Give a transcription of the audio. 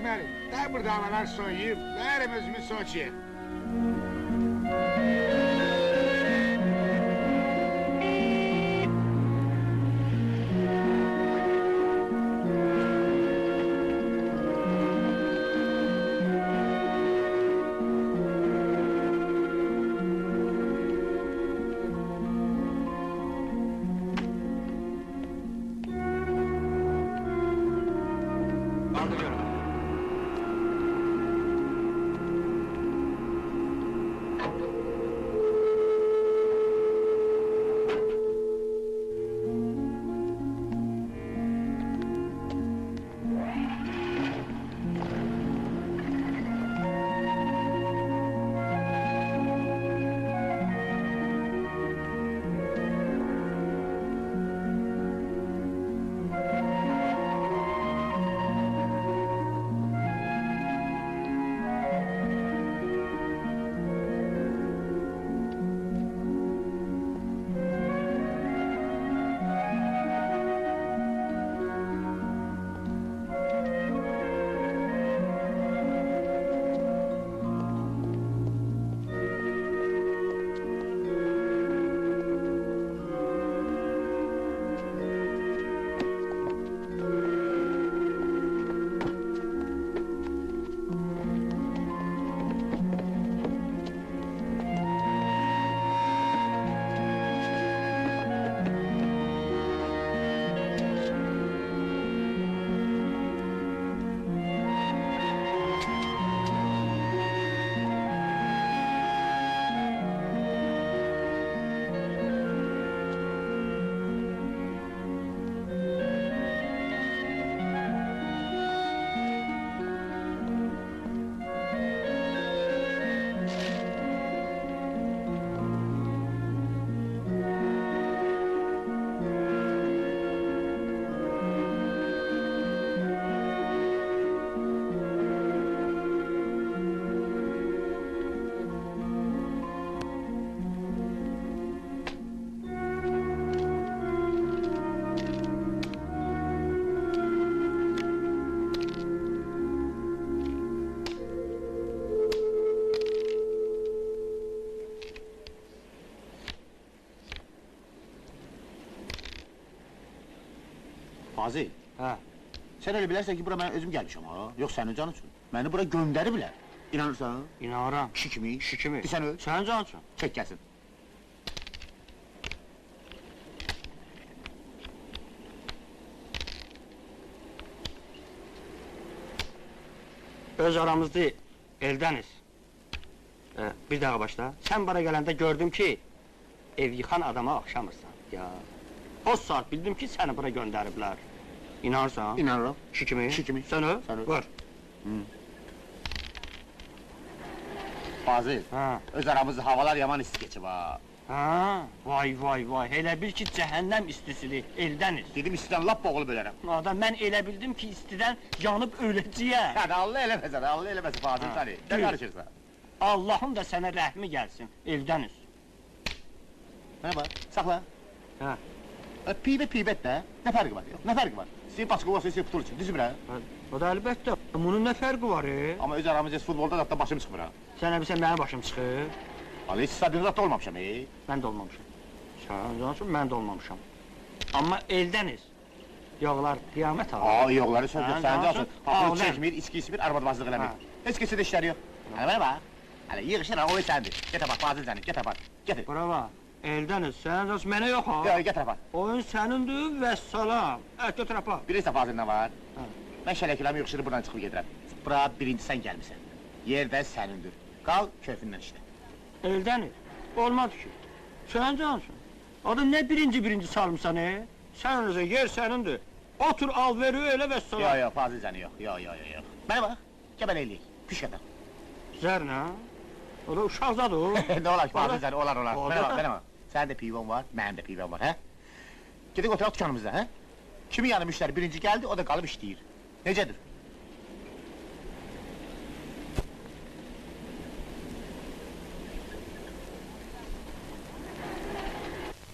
etməli. Də burada havalar soyuyub, verim özümü Soçiyə. Fazil, Hə, sen öyle bilərsən ki, bura mən özüm gəlmişəm ha, yox sənin can üçün. Məni bura göndəriblər. İnanırsan? inanıram. Kişi kimi. Kişi kimi. Sən öl, Sənin can üçün. çək gəlsin. Öz aramızda eldəniz. Bir daha başla. Sən bana gələndə gördüm ki, ev yıxan adama axşamırsan. Ya, o saat bildim ki, səni bura göndəriblər. İnanırsan? İnanıram. Kişi kimi. Kişi kimi. Sən öl. Sən öl. Vur. Fazil, Ha. öz aramızda havalar yaman isti geçib ha. Ha, vay vay vay. Elə bil ki, cəhənnəm istisili, eldəniz. Dedim istidən lap boğulub ölərəm. Adam, mən elə bildim ki, istidən yanıb öləcəyəm. Hadi Allah eləməsən, Allah eləməsən Fazil Ha. səni. Ne Düz. karışırsan? Allahın da sənə rəhmi gəlsin, eldəniz. Mənə bax, saxla. Hə. Pibet də, nə fərqi var? Yox, nə fərqi var? Sizin paçka olsa, sizin putul üçün, düzü birə. O da əlbəttə, bunun nə fərqi var, Amma öz aramızda futbolda da başım çıxmır ha. Sənə bilsən, mənim başım çıxır. Vallahi heç stadionda da olmamışam, Mən də olmamışam. Sən cansın, mən də olmamışam. Amma eldəniz. Yoxlar, qiyamət ağa. Aa, yoxları söz yox, Hə, sənin cansın, cansın. Haqlı aləm. çəkmir, içki içmir, arvadbazlıq eləmir. Ha. Heç kəsə də işləri yox. Hələ mənə bax. Hələ yığışır ha, o səndir. Get apar, Fazil sənin, get apar. Get. Brava, eldəniz, sən cansın, mənə yox ha. Yox, get apar. Oyun sənindir və salam. Götür apar. Bilirsən Fazil nə var? Ha. Mən şələkiləmi yığışırıb buradan çıxıb gedirəm. Bura birinci sən gəlmisən. Yerdə sənindir. Qal, keyfindən işlə. Eldəniz, olmadı ki. Sən cansın. Adı nə birinci salmışsan, Sən özə, yer sənindir. Otur, al, veri, elə və salam. Yox, yox, Fazil səni yox, yox. Mənə bax, gəbən eləyik, piş qədər. Zərnə? O da uşaqdadır o. Nə olar ki, Fazil səni, olar. Oldu. Mənə bax. Sənin də pivon var, mənim də pivon var, hə? Gedək oturaq dükanımızda, hə? Kimin yanı müştəri birinci gəldi, o da qalıb işləyir. Necədir?